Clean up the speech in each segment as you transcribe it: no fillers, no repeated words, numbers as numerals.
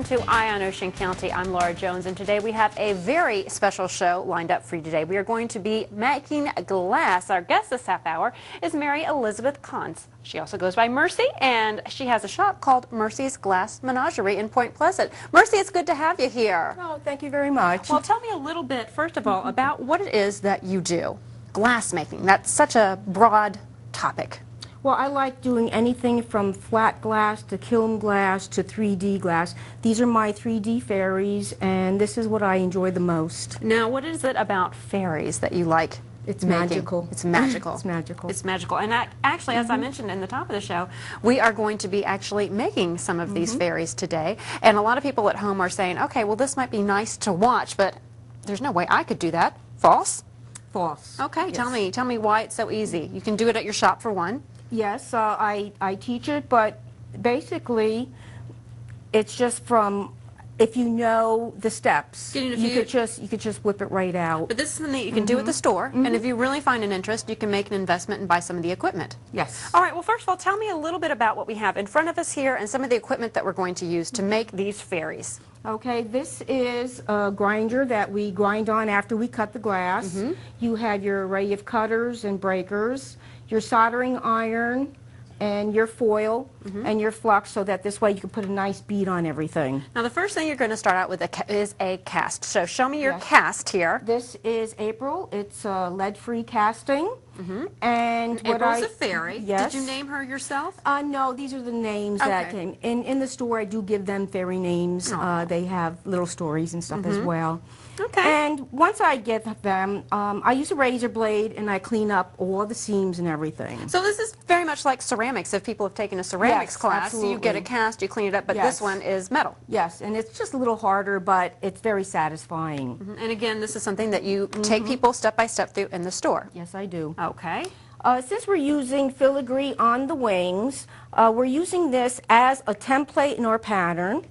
welcome to Eye on Ocean County. I'm Laura Jones, and today we have a very special show lined up for you today. We are going to be making glass. Our guest this half hour is Mary Elizabeth Cons. She also goes by Merzie, and she has a shop called Merzie's Glass Menagerie in Point Pleasant. Merzie, it's good to have you here. Oh, thank you very much. Well, tell me a little bit, first of all, about what it is that you do. Glass making, that's such a broad topic. Well, I like doing anything from flat glass to kiln glass to 3D glass. These are my 3D fairies, and this is what I enjoy the most. Now, what is it about fairies that you like? It's making? magical. It's magical. It's magical. It's magical. And actually, as I mentioned in the top of the show, we are going to be actually making some of these fairies today. And a lot of people at home are saying, okay, well, this might be nice to watch, but there's no way I could do that. False? False. Okay, Yes. tell me why it's so easy. You can do it at your shop for one. Yes, I teach it, but basically, it's just from, if you know the steps, Getting a you few- could just whip it right out. But this is something that you can do at the store, and if you really find an interest, you can make an investment and buy some of the equipment. Yes. All right, well, first of all, tell me a little bit about what we have in front of us here and some of the equipment that we're going to use to make these fairies. Okay, this is a grinder that we grind on after we cut the glass. You have your array of cutters and breakers, your soldering iron, and your foil, and your flux, so that this way you can put a nice bead on everything. Now, the first thing you're going to start out with is a cast. So show me your Yes. cast here. This is April. It's lead-free casting. And what April's a fairy. Yes. Did you name her yourself? No, these are the names that Okay. came. In the store, I do give them fairy names. Aw. They have little stories and stuff as well. Okay. And once I get them, I use a razor blade and I clean up all the seams and everything. So this is very much like ceramics. If people have taken a ceramics Yes, class, you get a absolutely. cast, you clean it up, but Yes. this one is metal. Yes, and it's just a little harder, but it's very satisfying. And again, this is something that you take people step by step through in the store. Yes, I do. Okay. Since we're using filigree on the wings, we're using this as a template in our pattern.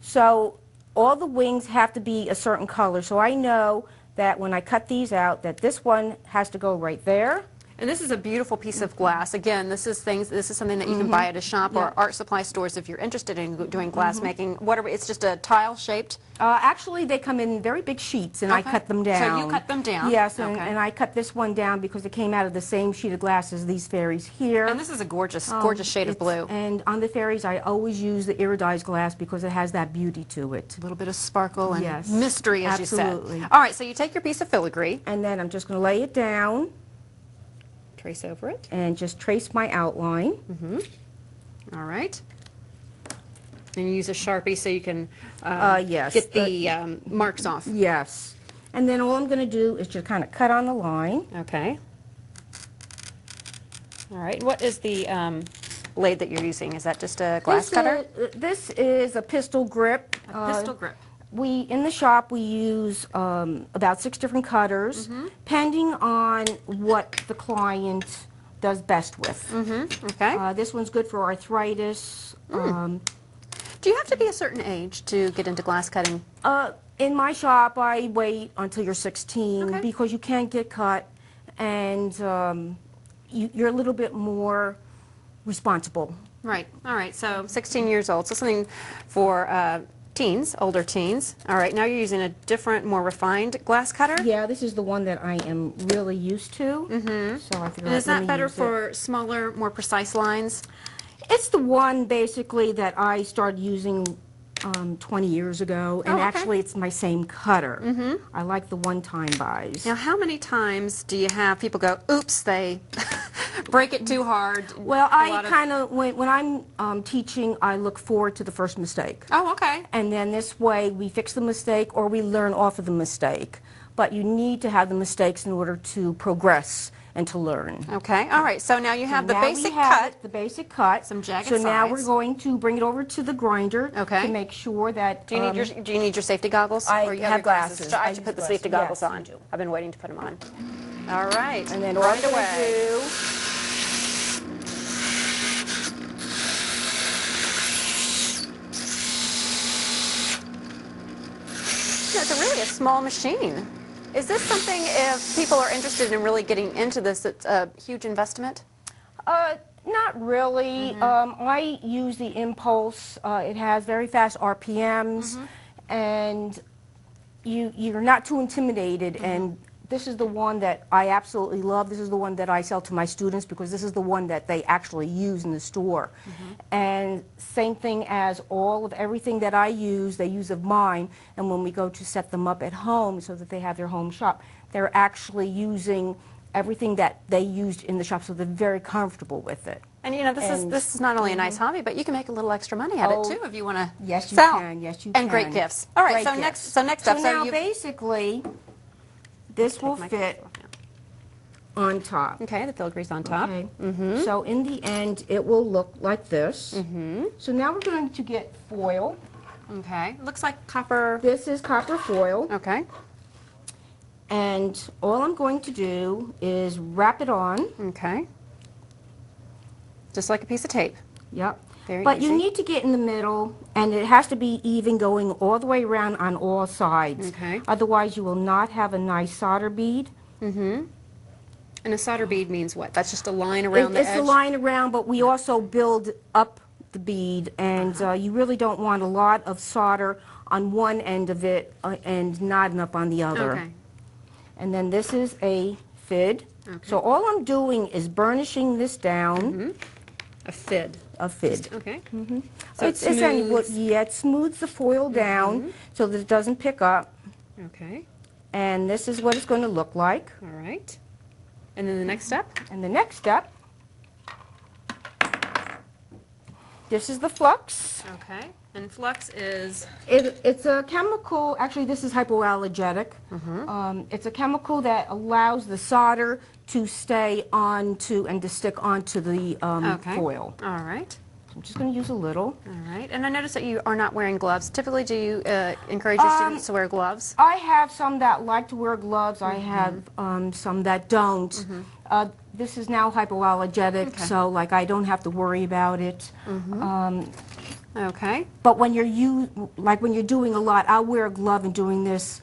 So all the wings have to be a certain color. So I know that when I cut these out, that this one has to go right there. And this is a beautiful piece of glass. Again, this is something that you can buy at a shop or art supply stores if you're interested in doing glass making. It's just a tile-shaped. Actually, they come in very big sheets, and I Okay. cut them down. So you cut them down? Yes, Okay. and I cut this one down because it came out of the same sheet of glass as these fairies here. And this is a gorgeous, gorgeous shade of blue. And on the fairies, I always use the iridized glass because it has that beauty to it. A little bit of sparkle and Yes, mystery, as absolutely. you said. All right, so you take your piece of filigree. And then I'm just going to lay it down Trace over it. and just trace my outline. All right. And you use a Sharpie so you can Yes. get the marks off. Yes. And then all I'm going to do is just kind of cut on the line. Okay. All right. What is the blade that you're using? Is that just a glass cutter? This is a pistol grip. A pistol grip. In the shop, we use about 6 different cutters, depending on what the client does best with. Okay. This one's good for arthritis. Do you have to be a certain age to get into glass cutting? In my shop, I wait until you're 16 Okay. because you can't get cut, and you're a little bit more responsible. Right. All right. So 16 years old. So something for teens, older teens. All right. Now you're using a different, more refined glass cutter. Yeah, this is the one that I am really used to. So I figured And is let that me better use it. for smaller, more precise lines? It's the one basically that I started using 20 years ago, and Oh, okay. actually it's my same cutter. I like the one-time buys. Now, how many times do you have people go, oops, they break it too hard? Well, A I lot of- kind of, when I'm teaching, I look forward to the first mistake. Oh, okay. And then this way we fix the mistake or we learn off of the mistake. But you need to have the mistakes in order to progress and to learn. Okay. All right. So now you have the Now we basic have cut. it, the basic cut. Some jagged So now sides. we're going to bring it over to the grinder Okay. to make sure that. Do you need your safety goggles? I Or you have your glasses. I I should use put the safety glasses. goggles Yes, on. you do. I've been waiting to put them on. All right. And then all right I'm gonna away. do Yeah, it's really a small machine. Is this something, if people are interested in really getting into this, it's a huge investment? Not really. I use the Impulse. It has very fast RPMs, and you're not too intimidated. And this is the one that I absolutely love. This is the one that I sell to my students because this is the one that they actually use in the store. And same thing as all of everything that I use, they use of mine. And when we go to set them up at home so that they have their home shop, they're actually using everything that they used in the shop, so they're very comfortable with it. And you know, this is not only a nice hobby, but you can make a little extra money at it too if you want to Yes, you sell. can. Yes, you and can. great gifts. All right, Great so gifts. next up, now you basically, this will my fit on top. Okay, the filigree's on top. Okay. So in the end, it will look like this. So now we're going to get foil. Okay, looks like copper. This is copper foil. Okay. And all I'm going to do is wrap it on. Okay. Just like a piece of tape. Yep. Very But easy. you need to get in the middle, and it has to be even going all the way around on all sides. Okay. Otherwise, you will not have a nice solder bead. And a solder bead means what? That's just a line around the It's edge? the line around, but we also build up the bead, and you really don't want a lot of solder on one end of it and not enough on the other. Okay. And then this is a fid. Okay. So all I'm doing is burnishing this down. A fid. A fid. Okay. So it smooths. it smooths the foil down so that it doesn't pick up. Okay. And this is what it's going to look like. All right. And then the next step? And the next step, this is the flux. Okay. And flux is? It's a chemical, actually this is hypoallergenic. It's a chemical that allows the solder to stay onto and to stick onto the foil. All right. I'm just going to use a little. All right. And I noticed that you are not wearing gloves. Typically, do you encourage your students to wear gloves? I have some that like to wear gloves. I have some that don't. This is now hypoallergenic, so like I don't have to worry about it. Okay. But when when you're doing a lot, I'll wear a glove in doing this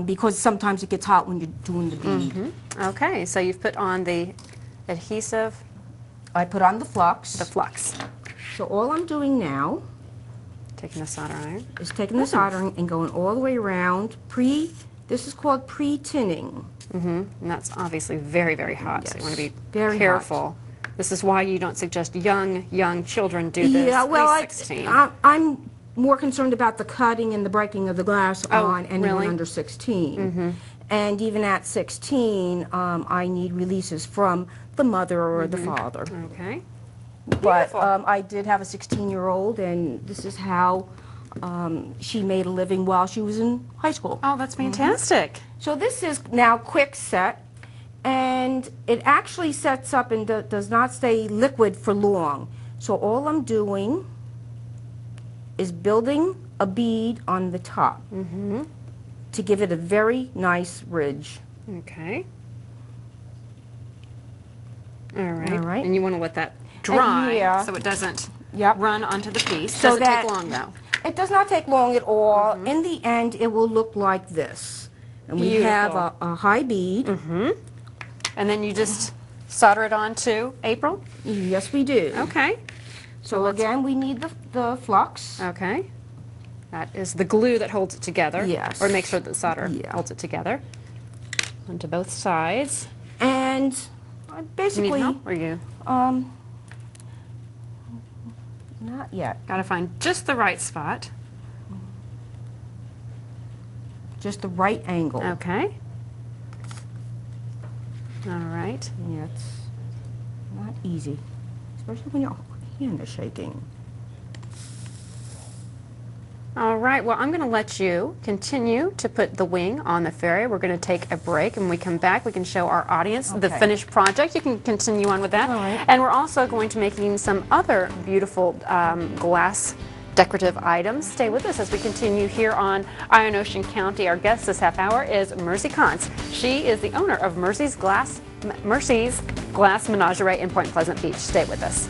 because sometimes it gets hot when you're doing the bead. Okay. So you've put on the adhesive, I put on the flux. the flux. So all I'm doing now Taking the solder iron. is taking the soldering and going all the way around. This is called pre-tinning. And that's obviously very, very hot, so you want to be very careful. This is why you don't suggest young children do this. Yeah, well, At least 16. I'm more concerned about the cutting and the breaking of the glass on anyone really? under 16. And even at 16, I need releases from the mother or the father. Okay. But I did have a 16-year-old, and this is how she made a living while she was in high school. Oh, that's fantastic. So this is now quick set, and it actually sets up and does not stay liquid for long. So all I'm doing is building a bead on the top to give it a very nice ridge. Okay. All right. All right. And you want to let that dry yeah. so it doesn't Yep. run onto the piece. So Doesn't that- take long, though. It does not take long at all. In the end, it will look like this. And we have a high bead. And then you just solder it on to April? Yes, we do. Okay. So again, we need the flux. Okay. That is the glue that holds it together. Yes. Or makes sure that the solder Yeah. holds it together. Onto both sides. And I You need basically, help? Or you not yet. got to find just the right spot. Just the right angle. Okay. All right. Yeah, it's not easy, especially when your hand is shaking. All right, well, I'm going to let you continue to put the wing on the fairy. We're going to take a break, and when we come back, we can show our audience the Okay. finished project. You can continue on with that. All right. And we're also going to making some other beautiful glass decorative items. Stay with us as we continue here on Iron Ocean County. Our guest this half hour is Merzie Kantz. She is the owner of Merzie's Glass Menagerie in Point Pleasant Beach. Stay with us.